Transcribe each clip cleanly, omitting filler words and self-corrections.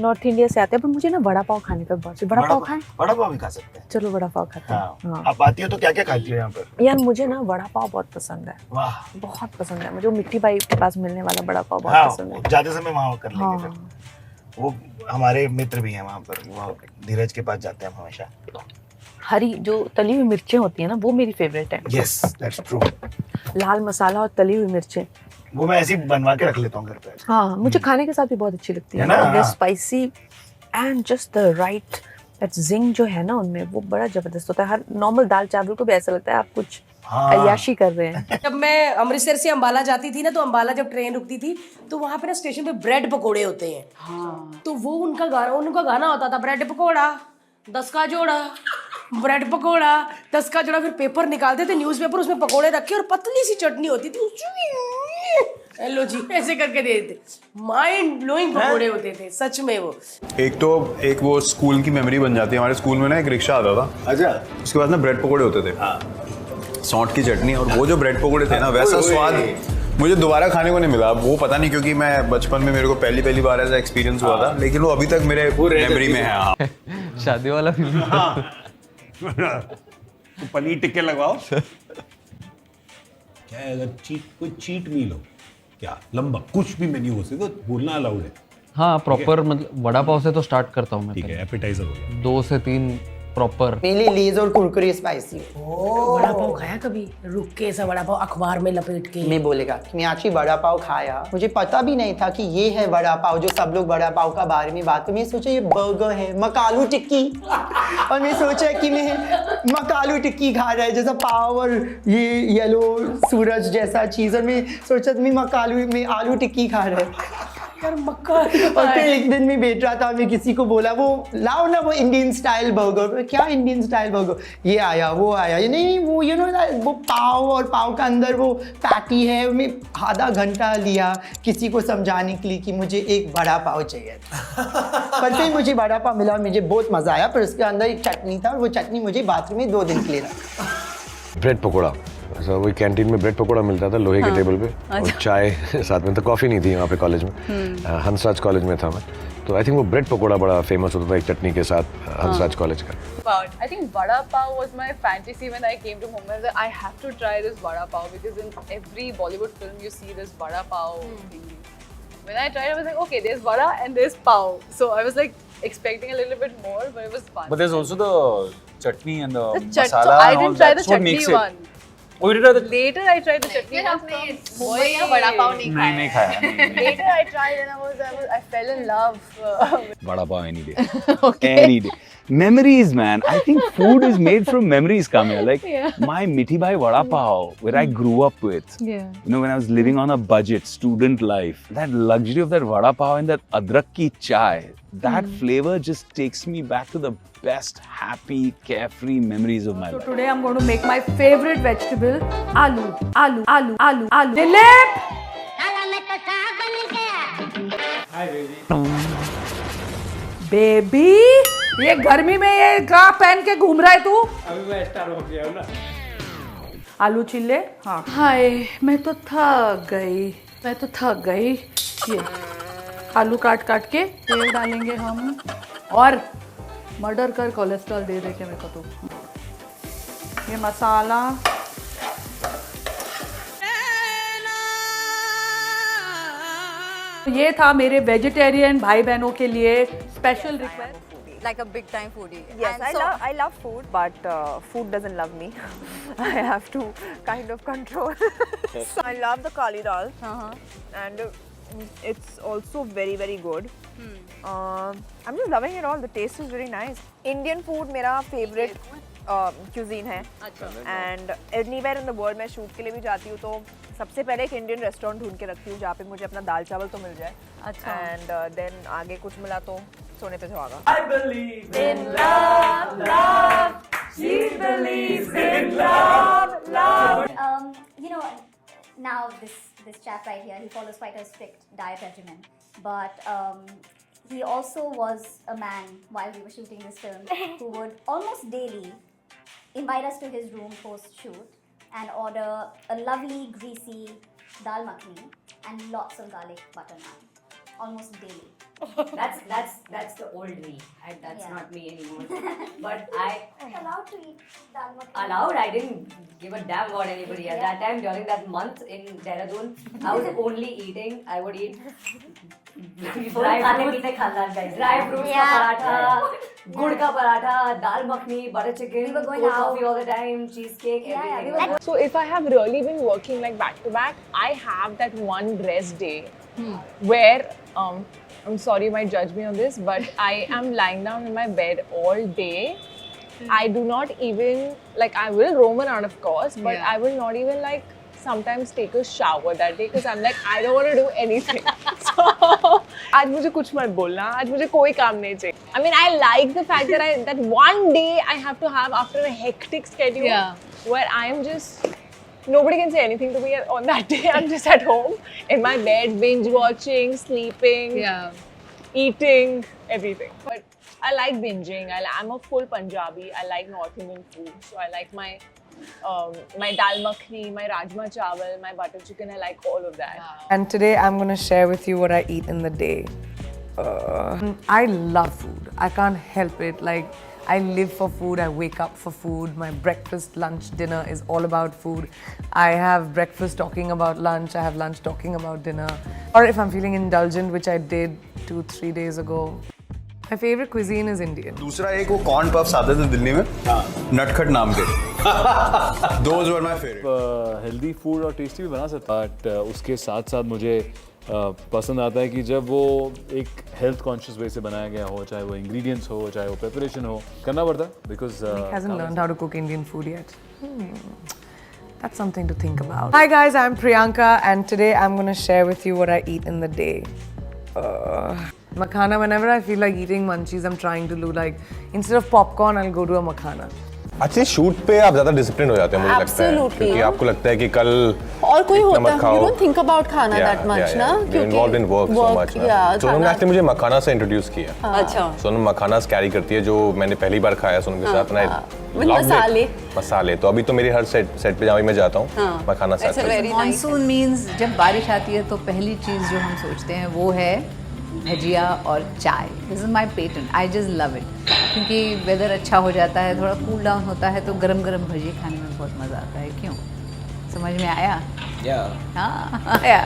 North India से आते हैं, पर मुझे ना वड़ा पाव खाने का बहुत बड़ा पाव खाएं। वड़ा पाव भी खा सकते हैं। चलो वड़ा पाव खाते हैं। हाँ। आप आती हो तो क्या क्या खाती हो यहाँ पर? यार मुझे ना वड़ा पाव बहुत पसंद है। वाह, बहुत पसंद है मुझे। मिट्टी बाई के पास मिलने वाला वड़ा पाव बहुत हाँ, पसंद है। जाते समय वहाँ कर लेंगे हाँ। फिर। वो हमारे मित्र भी हैं वहाँ पर, वो धीरज के पास जाते हैं हम हमेशा। हरी जो तली हुई मिर्चें होती है ना, वो मेरी फेवरेट है। Yes, that's true. लाल मसाला और तली हुई मिर्चें, वो मैं ऐसे ही बनवा के रख लेता हूँ घर पे। हाँ मुझे खाने के साथ भी बहुत अच्छी लगती है है ना? Spicy and just the right that zing जो है ना उनमें, वो बड़ा जबरदस्त होता है। हर नॉर्मल दाल चावल को भी ऐसा लगता है आप कुछ अय्याशी कर रहे हैं। जब मैं अमृतसर से अंबाला जाती थी ना, तो अंबाला जब ट्रेन रुकती थी तो वहाँ पे ना स्टेशन पे ब्रेड पकोड़े होते हैं। हाँ। तो वो उनका गाना होता था, ब्रेड पकोड़ा 10 का जोड़ा, ब्रेड पकोड़ा 10 का जोड़ा। फिर पेपर निकालते थे, न्यूज़पेपर, उसमें पकोड़े रखे और पतली सी चटनी होती थी, हेलो जी ऐसे करके दे देते। माइंड ब्लोइंग पकोड़े होते थे सच में। वो एक वो स्कूल की मेमोरी बन जाती है। हमारे स्कूल में ना एक रिक्शा आता था। अच्छा। उसके बाद ना ब्रेड पकोड़े होते थे। हाँ। सौंठ की चटनी, और वो जो ब्रेड पकोड़े थे ना, वैसा स्वाद मुझे दोबारा खाने को नहीं मिला। वो पता नहीं, क्योंकि मैं बचपन में मेरे को पहली बार ऐसा एक्सपीरियंस हुआ था, लेकिन वो अभी तक मेरे मेमोरी में है। हाँ। शादी वाला फिल्म। तो पनीर टिक्के लगवाओ। क्या है, अगर कोई चीट मील हो, क्या लंबा कुछ भी मेन्यू हो सके तो बोलना अलाउड है। हाँ प्रॉपर, मतलब वड़ा पाव से तो स्टार्ट करता हूँ मैं। ठीक है, एपेटाइजर हो गया। 2 से 3 प्रॉपर। पहले लेज और कुरकुरे स्पाइसी। वड़ा पाव खाया कभी? रुक के ऐसा वड़ा पाव अखबार में लपेट के। मैं बोलेगा कि मैं आज ही वड़ा पाव खाया, मुझे पता भी नहीं था कि ये है वड़ा पाव जो सब लोग वड़ा पाव का बारे में बात करते। मैं सोचा ये बर्गर है, मकालू टिक्की, और मैं सोचा कि मैं मकालू टिक्की खा रहा है जैसा पाव और ये येलो सूरज जैसा चीज, और मैं सोचा मैं मकालू में आलू टिक्की खा रहा है। यार मक्का। और फिर एक दिन मैं बैठ रहा था और मैं किसी को बोला वो लाओ ना वो इंडियन स्टाइल बर्गर। क्या इंडियन स्टाइल बर्गर? ये आया वो आया, ये नहीं वो वो पाव, और पाव का अंदर वो पैटी है। मैं आधा घंटा लिया किसी को समझाने के लिए कि मुझे एक बड़ा पाव चाहिए। पर फिर मुझे बड़ा पाव मिला, मुझे बहुत मजा आया। पर उसके अंदर एक चटनी था और वो चटनी मुझे बाथरूम में 2 दिन के लिए रखा। ब्रेड पकोड़ा, वही कैंटीन में ब्रेड पकोड़ा मिलता था लोहे के टेबल पे, और चाय साथ में। तो कॉफ़ी नहीं थी वहाँ पे कॉलेज में, हंसराज कॉलेज में था मैं, तो आई थिंक वो ब्रेड पकोड़ा बड़ा फेमस होता था एक चटनी के साथ हंसराज कॉलेज का। I think vada pav was my fantasy when I came to Mumbai. That I have to try this vada pav because in every Bollywood film you see this vada pav thing. When I tried, I was like, okay, there's vada and there's pav. So I was like expecting a little bit more, but it was fun. But there's also the chutney and the masala So I and all didn't try that. the So what chutney makes it? one. Oh, you did try the? Later I tried the chutney one from Mumbai का वड़ा पाव नहीं खाया। नहीं खाया। Later I tried and I fell in love. Vada pav any day. Any day. Memories, man. I think food is made from memories, Kamya. Like my Mithi Bhai Vada Pav, where I grew up with. Yeah. You know, when I was living on a budget, student life, that luxury of that Vada Pav and that adrak ki chai, that flavor just takes me back to the best, happy, carefree memories of my life. So today I'm going to make my favorite vegetable, aloo. Dilip! Baby, ये गर्मी में ये क्या पहन के घूम रहा है तू? अभी मैं स्टार हो गया हूँ ना। आलू चिल्ले? हाँ। हाय, मैं तो थक गई। ये आलू काट के तेल डालेंगे हम, और मर्डर कर कोलेस्ट्रॉल दे के मेरे को तो। ये मसाला, ये था मेरे वेजिटेरियन भाई बहनों के लिए special request. Like a big time foodie. Yes, And I love food, but food doesn't love me. I have to kind of control. So I love the kali dal, and it's also very, very good. I'm just loving it all. The taste is very nice. Indian food मेरा favorite cuisine है. And anywhere in the world मैं shoot के लिए भी जाती हूँ तो सबसे पहले एक इंडियन रेस्टोरेंट ढूंढ के रखती हूँ जहाँ पे मुझे अपना दाल चावल तो मिल जाए। अच्छा। And then आगे कुछ मिला तो सोने पे सुहागा। I believe in love, love. She believes in love, love. You know, now this chap right here, he follows quite a strict diet regimen, but he also was a man while we were shooting this film who would almost daily invite us to his room post-shoot and order a lovely greasy dal makhani and lots of garlic butter naan, almost daily. That's the old me. That's not me anymore. But I allowed to eat dal makhani. allowed. I didn't give a damn what anybody at that time. During that month in Dehradun, I was only eating. I would eat dry fruits ka paratha, gud ka paratha, dal makhani, butter chicken, cold coffee all the time, cheesecake, everything. So if I have really been working like back to back, I have that one rest day where I'm sorry you might judge me on this, but I am lying down in my bed all day. I do not even, like, I will roam around of course, but I will not even like sometimes take a shower that day because I'm like, I don't want to do anything. So, आज मुझे कुछ मत बोलना, आज मुझे कोई काम नहीं चाहिए. I mean, I like the fact that that one day I have to have after a hectic schedule where I am just, nobody can say anything to me on that day. I'm just at home in my bed, binge watching, sleeping, eating, everything. But I like binging. I'm a full Punjabi. I like North Indian food. So I like my dal makhani, my rajma chawal, my butter chicken. I like all of that. And today I'm going to share with you what I eat in the day. I love food. I can't help it. Like, I live for food. I wake up for food. My breakfast, lunch, dinner is all about food. I have breakfast talking about lunch. I have lunch talking about dinner. Or if I'm feeling indulgent, which I did 2-3 days ago. My favorite cuisine is Indian. दूसरा एक वो corn puffs आते थे दिल्ली में, नटखट नाम के. Those were my favorite. Healthy food और टेस्टी भी बना सकता है, बट उसके साथ साथ मुझे पसंद आता है कि जब वो एक हेल्थ कॉन्शियस वे से बनाया गया हो, चाहे वो इंग्रेडिएंट्स हो, चाहे वो प्रिपरेशन हो, करना पड़ता है because he hasn't learned how to cook Indian food yet. That's something to think about. Hi guys, I'm Priyanka and today I'm going to share with you what I eat in the day. Makhana, whenever I feel like eating munchies, I'm trying to do like, instead of popcorn, I'll go to a makhana. Actually shoot पे आप ज्यादा discipline हो जाते हैं मुझे लगता है, क्योंकि आपको लगता है कि कल और कोई होता है, you don't think about खाना that much ना, क्योंकि involved in work so much ना. सोनम ने एक्चुअली मुझे मखाना से इंट्रोड्यूस किया. अच्छा. सोनम मखाना कैरी करती है, जो मैंने पहली बार खाया सोनम के साथ. मसाले तो अभी तो मेरी हर सेट पे जहाँ भी मैं जाता हूँ मखाना साथ. मानसून मीन्स जब बारिश आती है तो पहली चीज़ जो हम सोचते हैं वो है भजिया और चाय. This is my patent. I just love it, क्योंकि वेदर अच्छा हो जाता है, थोड़ा कूल डाउन होता है तो गरम गरम भजिए खाने में बहुत मज़ा आता है. क्यों, समझ में आया? हाँ आया.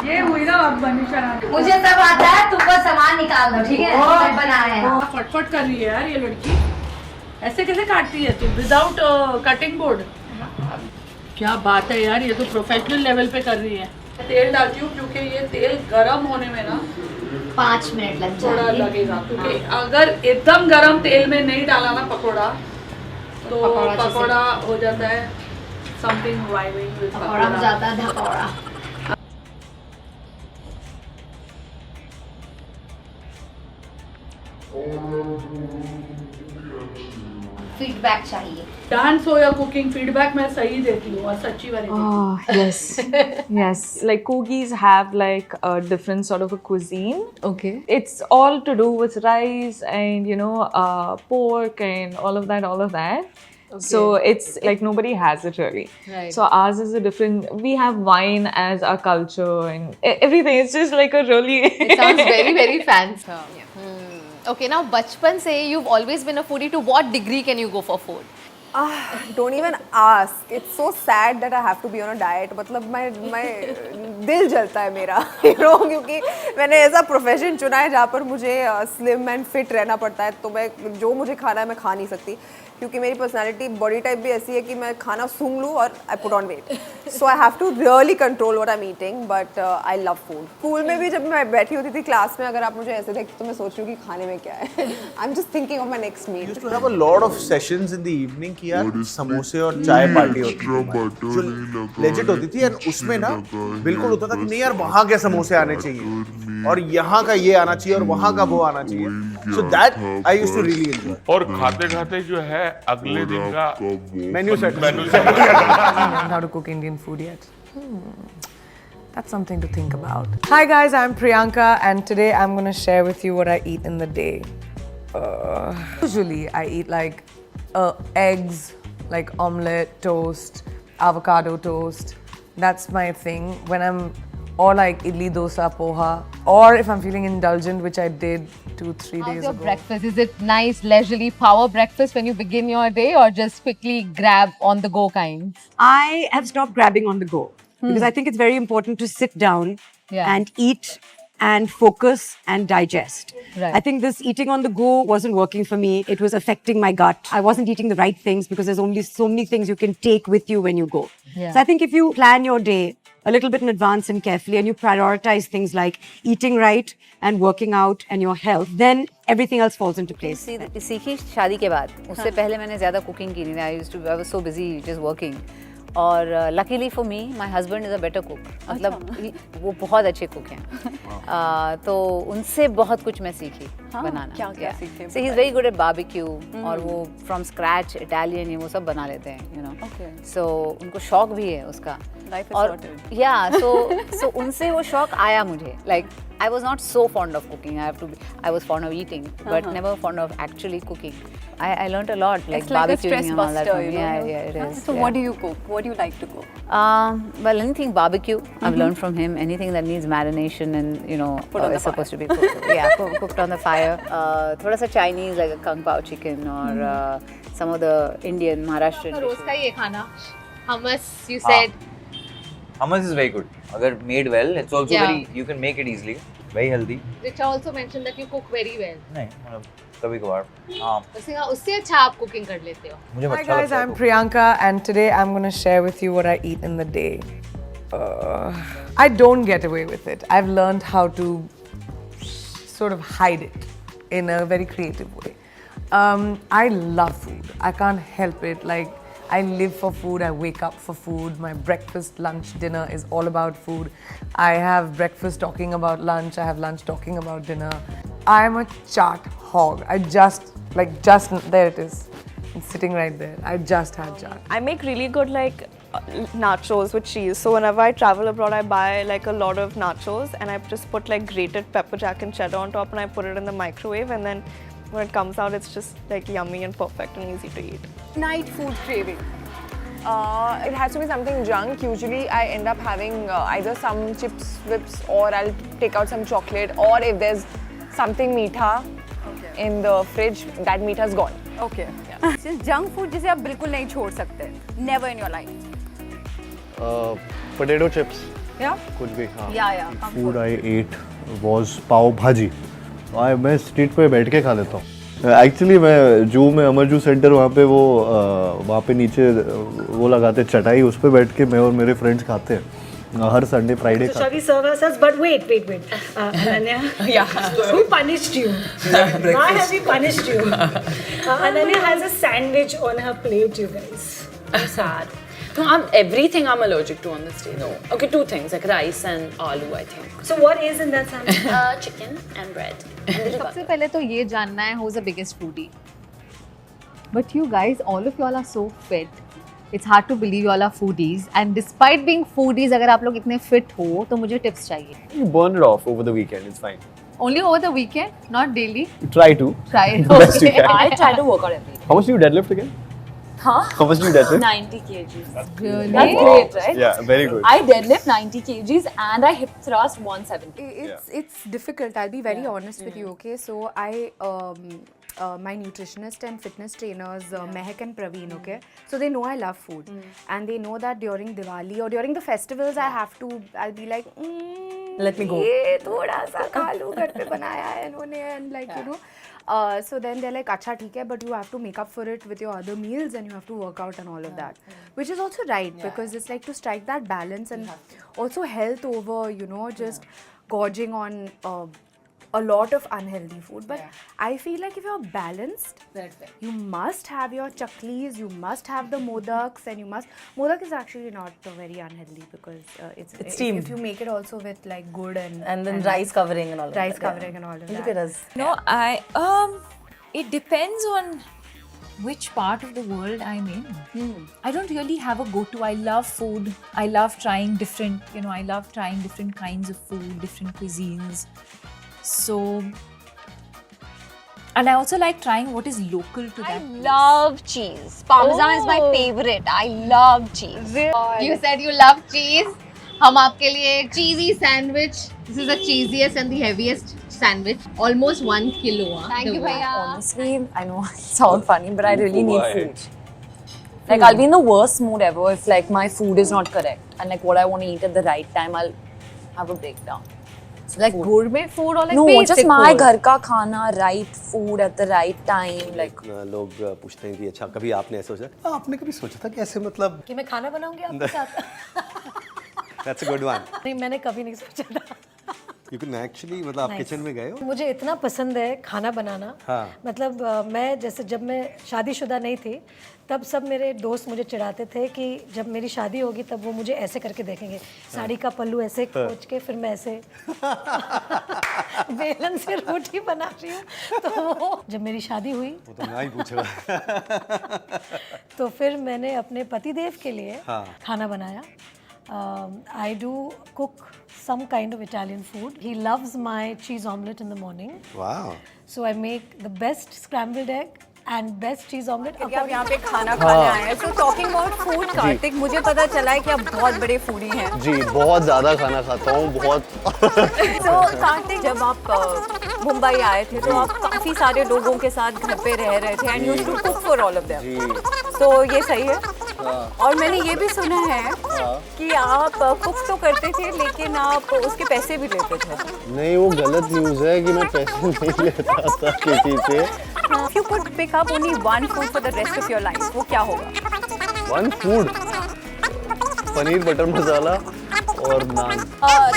ये हुई ना अब मनीषा. मुझे सब आता है, तुम बस सामान निकाल दो, ठीक है? मैं बनाया है. फटफट कर रही है यार ये लड़की. ऐसे कैसे काटती है तू विदाउट कटिंग बोर्ड? क्या बात है यार, ये तो प्रोफेशनल लेवल पे कर रही है. तेल डालती हूँ क्योंकि ये तेल गरम होने में ना 5 मिनट लग थोड़ा लगेगा, क्योंकि अगर एकदम गरम तेल में नहीं डाला ना पकोड़ा तो पकोड़ा हो जाता है समथिंग राइवलिंग विद पकोड़ा हो जाता है धकोड़ा. फीडबैक चाहिए. डांस हो या कुकिंग, फीडबैक मैं सही देती हूँ और सच्ची वाली. Yes, yes. Like Kogis have like a different sort of a cuisine. Okay. It's all to do with rice and pork and all of that. Okay. So it's like nobody has it really. Right. So ours is a different. We have wine as our culture and everything. It's just like a really. It sounds very, very fancy. Okay, now बचपन से you've always been a foodie. To what degree can you go for food? Don't even ask. It's so sad that I have to be on a diet. मतलब मैं दिल जलता है मेरा, क्योंकि मैंने ऐसा प्रोफेशन चुना है जहाँ पर मुझे स्लिम एंड फिट रहना पड़ता है, तो मैं जो मुझे खाना है मैं खा नहीं सकती, क्योंकि मेरी पर्सनालिटी बॉडी टाइप भी ऐसी है कि मैं खाना सूंघ लूँ और I put on weight. So I have to really control what I am eating, but I love food. School में भी जब मैं बैठी होती थी क्लास में, अगर आप मुझे ऐसे देखते तो मैं सोच रही हूँ कि खाने में क्या है. I am just thinking of my next meal. Used to have a lot of sessions in the evening कि यार समोसे और चाय पार्टी होती थी जो लेजिट होती थी, एंड उसमें ना बिल्कुल होता था कि नहीं यार वहाँ के समोसे आने चाहिए और यहाँ का ये आना चाहिए और वहाँ का वो आना चाहिए. So that I used to really enjoy. और खाते खाते जो है अगले दिन का menu set. How to cook Indian food yet? That's something to think about. Hi guys, I'm Priyanka and today I'm going to share with you what I eat in the day. Usually I eat like eggs, like omelette, toast, avocado toast. That's my thing when I'm, or like idli, dosa, poha, or if I'm feeling indulgent, which I did 2-3 How's days your ago. breakfast? Is it nice, leisurely power breakfast when you begin your day, or just quickly grab on the go kind? I have stopped grabbing on the go because I think it's very important to sit down and eat and focus and digest. Right. I think this eating on the go wasn't working for me. It was affecting my gut. I wasn't eating the right things because there's only so many things you can take with you when you go. Yeah. So I think if you plan your day a little bit in advance and carefully, and you prioritize things like eating right and working out and your health, then everything else falls into place. सीखी शादी के बाद, उससे पहले मैंने ज़्यादा cooking की नहीं थी. I was so busy just working. और luckily for me, my husband is a better cook. मतलब वो बहुत अच्छे कुक हैं. तो उनसे बहुत कुछ मैं सीखी बनाना. क्या सीखे? So he's very good at barbecue और वो from scratch Italian ये वो सब बना लेते हैं, you know. Okay. So उनको शौक भी है उसका. Life is और sorted. yeah, so उनसे वो शौक आया मुझे. Like I was not so fond of cooking. I was fond of eating, but never fond of actually cooking. I learned a lot, like It's like a barbecuing stress and all that. buster, you know? Yeah, it is. So yeah. what do you cook? What do you like to cook? Well, anything barbecue, I've learned from him. Anything that needs marination and, you know, Put on the is supposed to be cooked. Yeah, cooked on the fire. Thoda sa Chinese, like a kung pao chicken or some of the Indian Maharashtrian rose dishes. का ये खाना. Hummus, you said. Hummus is very good. अगर made well, it's also Yeah. very, you can make it easily. Very healthy. Richa also mentioned that you cook very well. नहीं मतलब कभी कभार हाँ उससे अच्छा आप कुकिंग कर लेते हो. मुझे Hi अच्छा guys, लगता है I'm Priyanka and today I'm going to share with you what I eat in the day. I don't get away with it. I've learned how to sort of hide it in a very creative way. I love food. I can't help it. Like, I live for food. I wake up for food. My breakfast, lunch, dinner is all about food. I have breakfast talking about lunch. I have lunch talking about dinner. I'm a chaat hog. There it is. It's sitting right there. I just had chaat. I make really good nachos with cheese. So whenever I travel abroad, I buy like a lot of nachos and I just put like grated pepper jack and cheddar on top and I put it in the microwave, and then when it comes out, it's just like yummy and perfect and easy to eat. Night food craving. It has to be something junk. Usually I end up having either some chips, whips, or I'll take out some chocolate, or if there's something meetha in the fridge, that meetha's gone. Okay. Junk food जिसे आप बिल्कुल नहीं छोड़ सकते. Never in your life. Potato chips. Yeah. कुछ भी हाँ. Yeah. Food I ate was पाव भाजी. मैं स्ट्रीट पे बैठ के खा लेता हूँ. एक्चुअली मैं जू में अमर जू सेंटर वहाँ पे नीचे वो लगाते चटाई, उस पे बैठ के मैं और मेरे फ्रेंड्स खाते हैं हर Sunday Friday. So shall we serve ourselves? But wait. Ananya, who punished you? Why has he punished you? Ananya has a sandwich on her plate, you guys. I'm sad. No, everything I'm allergic to on this day. No. Okay, two things, like rice and aloo, I think. So what is in that sandwich? Chicken and bread. And little सबसे पहले तो ये जानना है who's the biggest foodie. But you guys, all of y'all are so fit. It's hard to believe you all are foodies. And despite being foodies, अगर आप लोग इतने fit हो, तो मुझे tips चाहिए. You burn it off over the weekend. It's fine. Only over the weekend, not daily. Try to. Try it. The best you can. I try to work out every day. How much do you deadlift again? Huh? How much do you deadlift? 90 kgs. Really? That's great, right? Yeah, very good. I deadlift 90 kgs and I hip thrust 170. It's difficult. I'll be very honest with you. Okay, so I my nutritionist and fitness trainers Mehak and Praveen. Okay, so they know I love food, and they know that during Diwali or during the festivals I'll be like, let me go. ये थोड़ा सा खा लो घर पे बनाया है इन्होंने, and like you know. So then they're like, अच्छा ठीक है, but you have to make up for it with your other meals and you have to work out and all of that, which is also right because it's like to strike that balance and also health over, you know, just gorging on a lot of unhealthy food. But I feel like if you're balanced, you must have your chaklis, you must have the modaks, and modak is actually not very unhealthy because it's steamed. if you make it also with like good and then rice covering and all of that. rice covering and all of that. Look at us. No, it depends on which part of the world I'm in. I don't really have a go-to. I love food. I love trying different kinds of food, different cuisines. So And I also like trying what is local to that. Love cheese. Parmesan is my favorite. I love cheese. You said you love cheese. हम आपके लिए cheesy sandwich. This is the cheesiest and the heaviest sandwich. Almost 1 kilo. Thank you, भैया. Honestly, I know I sound funny, but I really need food. Like I'll be in the worst mood ever if like my food is not correct and like what I want to eat at the right time, I'll have a breakdown. So like gourmet food or like no, basic just my food? घर का खाना, right food at the right time, like. लोग पूछते हैं कि अच्छा कभी आपने ऐसा सोचा? आपने कभी सोचा था कि ऐसे मतलब? कि मैं खाना बनाऊंगी आपके साथ? That's a good one. नहीं, मैंने कभी नहीं सोचा था. You can actually मतलब आप किचन में गए हो? मुझे इतना पसंद है खाना बनाना. हाँ. मतलब मैं जैसे जब मैं शादीशुदा नहीं थी तब सब मेरे दोस्त मुझे चिढ़ाते थे कि जब मेरी शादी होगी तब वो मुझे ऐसे करके देखेंगे, साड़ी का पल्लू ऐसे खींच के फिर मैं ऐसे बेलन से रोटी बना रही हूँ. तो वो जब मेरी शादी हुई वो तो मैं ही पूछूंगा. तो फिर मैंने अपने पतिदेव के लिए हाँ. खाना बनाया. I do cook some kind of Italian food. He loves my cheese omelette in the morning. Wow. So I make the best scrambled egg and best cheese omelette. आप यहाँ पे खाना खाने आए हैं. So talking about food, Kartik, मुझे पता चला है कि आप बहुत बड़े फूडी हैं. जी बहुत ज़्यादा खाना खाता हूँ बहुत. So कार्तिक, जब आप मुंबई आए थे तो आप काफ़ी सारे लोगों के साथ घर पे रह रहे थे and you used to cook for all of them. तो ये सही है. और मैंने ये भी सुना है कि आप कुक तो करते थे लेकिन आप उसके पैसे भी लेते थे. नहीं वो गलत न्यूज़ है कि मैं पैसे नहीं लेता था किसी से. If you could pick up only one food for the rest of your life, वो क्या होगा? One food. पनीर बटर मसाला और नान.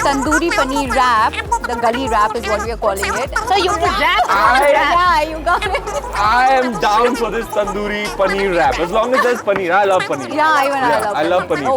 Tandoori paneer wrap. The gully wrap is what we are calling it. So you can wrap. Yeah, you got it. I am down for this tandoori paneer wrap. As long as there's paneer, I love paneer. Yeah, even I love I love paneer.